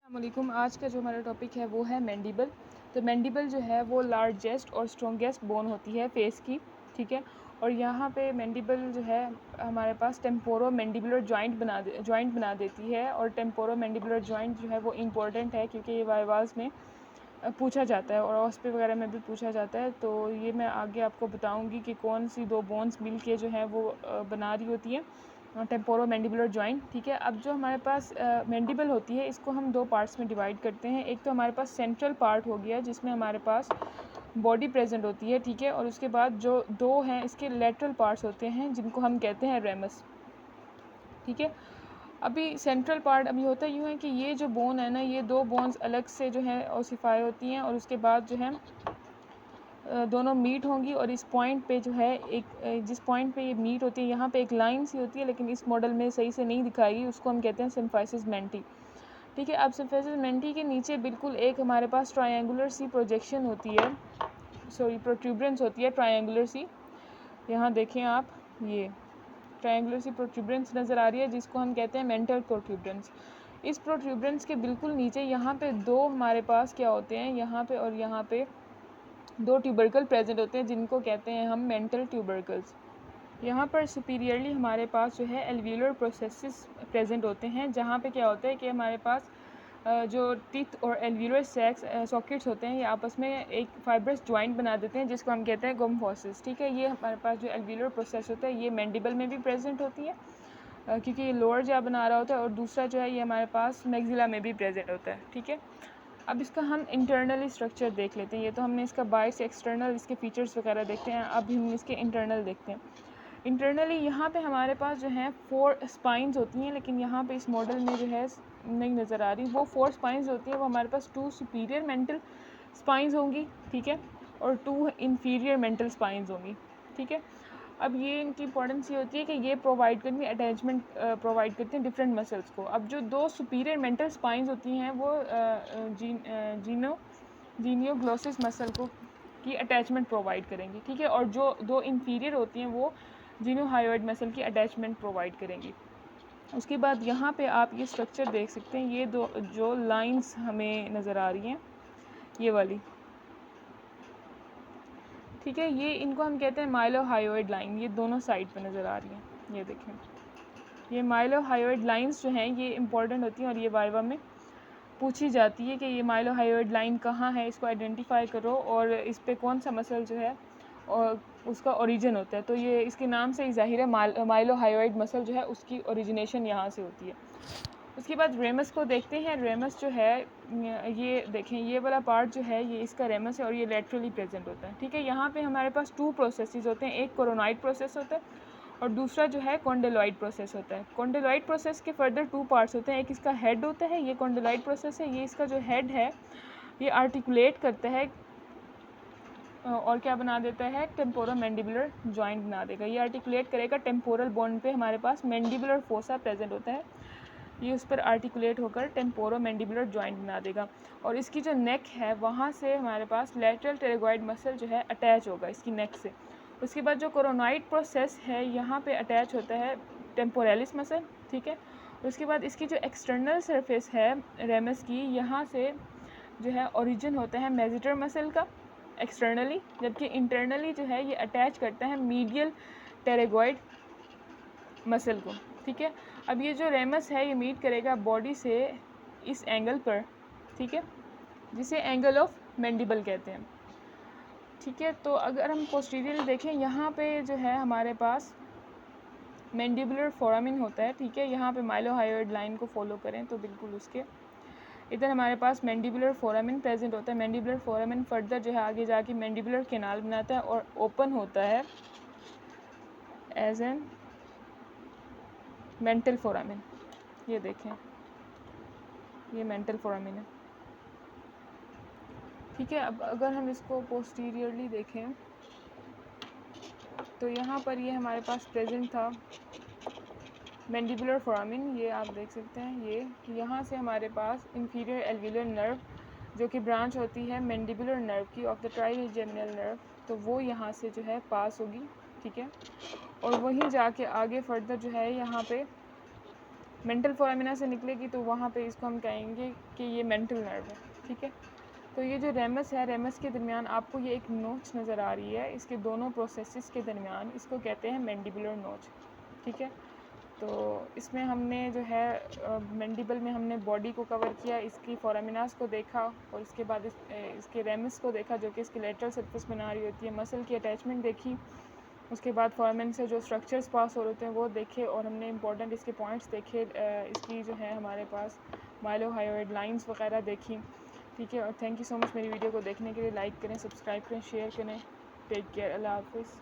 अस्सलामुअलैकुम। आज का जो हमारा टॉपिक है वो है मैंडिबल। तो मैंडिबल जो है वो लार्जेस्ट और स्ट्रॉन्गेस्ट बोन होती है फेस की, ठीक है। और यहाँ पे मैंडिबल जो है हमारे पास टेम्पोरो मैंडिबुलर जॉइंट बना देती है। और टेम्पोरो मैंडिबुलर जॉइंट जो है वो इम्पोर्टेंट है क्योंकि ये वाइवास में पूछा जाता है और ऑस्पे वगैरह में भी पूछा जाता है। तो ये मैं आगे आपको बताऊँगी कि कौन सी दो बोन्स मिल के जो है वो बना रही होती है टेम्पोरो मैंडिबुलर जॉइंट, ठीक है। अब जो हमारे पास मैंडिबल होती है इसको हम दो पार्ट्स में डिवाइड करते हैं। एक तो हमारे पास सेंट्रल पार्ट हो गया जिसमें हमारे पास बॉडी प्रेजेंट होती है, ठीक है। और उसके बाद जो दो हैं इसके लेटरल पार्ट्स होते हैं जिनको हम कहते हैं रेमस, ठीक है। अभी सेंट्रल पार्ट अभी होता यूँ है कि ये जो बोन है ना, ये दो बोन्स अलग से जो है ओसिफाई होती हैं और उसके बाद जो है दोनों मीट होंगी। और इस पॉइंट पे जो है जिस पॉइंट पे ये मीट होती है यहाँ पे एक लाइन सी होती है, लेकिन इस मॉडल में सही से नहीं दिखाई, उसको हम कहते हैं सिम्फाइसिस मेंटी, ठीक है। अब सिम्फाइसिस मेंटी के नीचे बिल्कुल एक हमारे पास ट्रायंगुलर सी प्रोजेक्शन होती है, सॉरी प्रोट्यूबरेंस होती है ट्रायंगुलर सी। यहाँ देखें आप, ये ट्रायंगुलर सी प्रोट्यूबरेंस नज़र आ रही है जिसको हम कहते हैं मेंटल प्रोट्यूबरेंस। इस प्रोट्यूबरेंस के बिल्कुल नीचे यहाँ पे दो हमारे पास क्या होते हैं, यहाँ पे और यहाँ पे दो ट्यूबरकल प्रेजेंट होते हैं जिनको कहते हैं हम मेंटल ट्यूबरकल्स। यहाँ पर सुपीरियरली हमारे पास जो है एल्वियुलर प्रोसेसेस प्रेजेंट होते हैं, जहाँ पे क्या होता है कि हमारे पास जो टीथ और एल्वियुलर सॉकेट्स होते हैं ये आपस में एक फाइब्रस जॉइंट बना देते हैं जिसको हम कहते हैं गम्फोसिस, ठीक है। ये हमारे पास जो एल्वियुलर प्रोसेस होता है ये मैंडिबल में भी प्रेजेंट होती है क्योंकि ये लोअर जॉ बना रहा होता है, और दूसरा जो है ये हमारे पास मैक्सिला में भी प्रेजेंट होता है, ठीक है। अब इसका हम इंटरनली स्ट्रक्चर देख लेते हैं। ये तो हमने इसका बाहर से एक्सटर्नल इसके फीचर्स वगैरह देखते हैं, अब हम इसके इंटरनल देखते हैं। इंटरनली यहाँ पे हमारे पास जो है 4 स्पाइंस होती हैं, लेकिन यहाँ पे इस मॉडल में जो है नहीं नज़र आ रही। वो 4 स्पाइंस होती हैं वो हमारे पास 2 सुपीरियर मेंटल स्पाइंस होंगी, ठीक है, और 2 इंफीरियर मेंटल स्पाइंस होंगी, ठीक है। अब ये इनकी इंपॉर्टेंस ये होती है कि ये प्रोवाइड करती हैं अटैचमेंट प्रोवाइड करते हैं डिफरेंट मसल्स को। अब जो दो सुपीरियर मेंटल स्पाइंस होती हैं वो जीनियोग्लोसिस मसल को की अटैचमेंट प्रोवाइड करेंगी, ठीक है। और जो दो इंफीरियर होती हैं वो जीनोहायोइड मसल की अटैचमेंट प्रोवाइड करेंगी। उसके बाद यहाँ पे आप ये स्ट्रक्चर देख सकते हैं, ये दो जो लाइंस हमें नज़र आ रही हैं ये वाली, ठीक है। ये इनको हम कहते हैं माइलोहायोइड लाइन, ये दोनों साइड पे नज़र आ रही हैं। ये देखें, ये माइलोहायोइड लाइंस जो हैं ये इंपॉर्टेंट होती हैं और ये वाइवा में पूछी जाती है कि ये माइलोहायोइड लाइन कहाँ है, इसको आइडेंटिफाई करो और इस पे कौन सा मसल जो है और उसका ओरिजिन होता है। तो ये इसके नाम से ही ज़ाहिर है माइलोहायोइड मसल जो है उसकी ओरिजिनेशन यहाँ से होती है। उसके बाद रेमस को देखते हैं। रेमस जो है ये देखें, ये वाला पार्ट जो है ये इसका रेमस है और ये लेटरली प्रेजेंट होता है, ठीक है। यहाँ पे हमारे पास 2 प्रोसेसेस होते हैं, एक कोरोनॉइड प्रोसेस होता है और दूसरा जो है कॉन्डेलॉइड प्रोसेस होता है। कॉन्डेलॉइड प्रोसेस के फर्दर 2 पार्ट्स होते हैं, एक इसका हेड होता है, ये कॉन्डेलॉइड प्रोसेस है, ये इसका जो हेड है ये आर्टिकुलेट करता है और क्या बना देता है, टेम्पोरो मैंडिबुलर जॉइंट बना देगा। ये आर्टिकुलेट करेगा टेम्पोरल बोन पे हमारे पास मैंडिबुलर फोसा प्रेजेंट होता है, ये उस पर आर्टिकुलेट होकर टेम्पोरो मैंडिबुलर जॉइंट बना देगा। और इसकी जो नेक है वहाँ से हमारे पास लैटरल टेरेगॉइड मसल जो है अटैच होगा इसकी नेक से। उसके बाद जो कोरोनॉइड प्रोसेस है यहाँ पे अटैच होता है टेम्पोरेलिस मसल, ठीक है। उसके बाद इसकी जो एक्सटर्नल सरफेस है रेमस की, यहाँ से जो है ओरिजिन होता है मेजिटर मसल का एक्सटर्नली, जबकि इंटरनली जो है ये अटैच करता है मीडियल टेरेगॉइड मसल को, ठीक है। अब ये जो रेमस है ये मीट करेगा बॉडी से इस एंगल पर, ठीक है, जिसे एंगल ऑफ मैंडिबल कहते हैं, ठीक है। तो अगर हम पोस्टीरियर देखें, यहाँ पे जो है हमारे पास मैंडिबुलर फोरामिन होता है, ठीक है। यहाँ पे माइलोहायोइड लाइन को फॉलो करें तो बिल्कुल उसके इधर हमारे पास मैंडिबुलर फोरामिन प्रेजेंट होता है। मैंडिबुलर फोरामिन फर्दर जो है आगे जाके मैंडिबुलर कैनाल बनाता है और ओपन होता है एज एन मेंटल फोरामिन। ये देखें, ये मेंटल फोरामिन है, ठीक है। अब अगर हम इसको पोस्टीरियरली देखें तो यहाँ पर ये हमारे पास प्रेजेंट था मैंडिबुलर फोरामिन, ये आप देख सकते हैं। ये यहाँ से हमारे पास इंफीरियर एल्वियुलर नर्व जो कि ब्रांच होती है मैंडिबुलर नर्व की ऑफ द ट्राइजेमिनल नर्व, तो वो यहाँ से जो है पास होगी, ठीक है। और वहीं जाके आगे फर्दर जो है यहाँ पे मेंटल फोरामिना से निकलेगी तो वहाँ पे इसको हम कहेंगे कि ये मेंटल नर्व है, ठीक है। तो ये जो रेमस है, रेमस के दरमियान आपको ये एक नोच नज़र आ रही है, इसके दोनों प्रोसेसेस के दरमियान, इसको कहते हैं मैंडिबुलर नोच, ठीक है। तो इसमें हमने जो है मैंडिबल में हमने बॉडी को कवर किया, इसकी फोरामिनास को देखा और इसके बाद इसके रेमस को देखा जो कि इसकी लेटरल सरफेस बना रही होती है, मसल की अटैचमेंट देखी, उसके बाद फोरामेन से जो स्ट्रक्चर्स पास हो रहे होते हैं वो देखे और हमने इंपॉर्टेंट इसके पॉइंट्स देखे, इसकी जो है हमारे पास माइलोहायोइड लाइंस वगैरह देखी, ठीक है। और थैंक यू सो मच मेरी वीडियो को देखने के लिए। लाइक करें, सब्सक्राइब करें, शेयर करें। टेक केयर, अल्लाह हाफिज़।